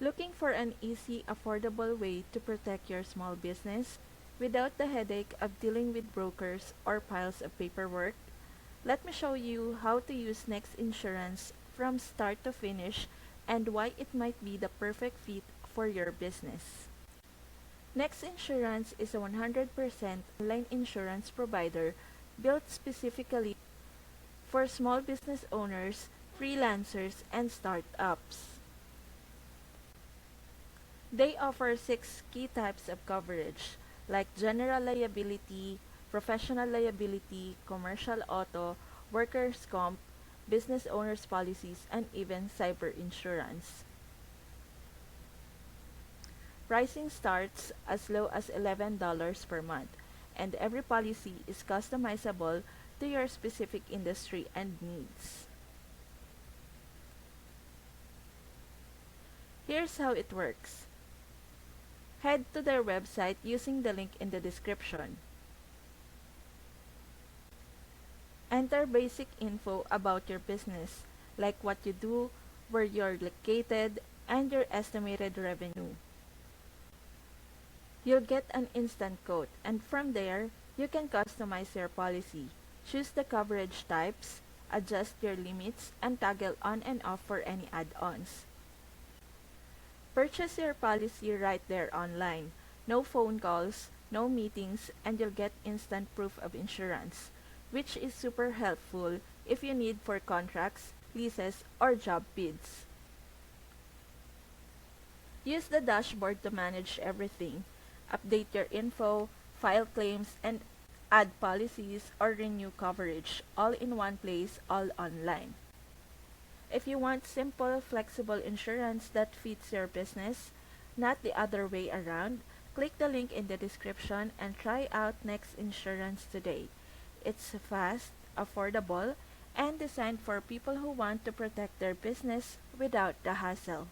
Looking for an easy, affordable way to protect your small business without the headache of dealing with brokers or piles of paperwork? Let me show you how to use Next Insurance from start to finish and why it might be the perfect fit for your business. Next Insurance is a 100% online insurance provider built specifically for small business owners, freelancers, and startups. They offer 6 key types of coverage, like general liability, professional liability, commercial auto, workers' comp, business owners' policies, and even cyber insurance. Pricing starts as low as $11 per month, and every policy is customizable to your specific industry and needs. Here's how it works. Head to their website using the link in the description. Enter basic info about your business, like what you do, where you're located, and your estimated revenue. You'll get an instant quote, and from there, you can customize your policy, choose the coverage types, adjust your limits, and toggle on and off for any add-ons. Purchase your policy right there online. No phone calls, no meetings, and you'll get instant proof of insurance, which is super helpful if you need for contracts, leases, or job bids. Use the dashboard to manage everything. Update your info, file claims, and add policies or renew coverage all in one place, all online. If you want simple, flexible insurance that fits your business, not the other way around, click the link in the description and try out Next Insurance today. It's fast, affordable, and designed for people who want to protect their business without the hassle.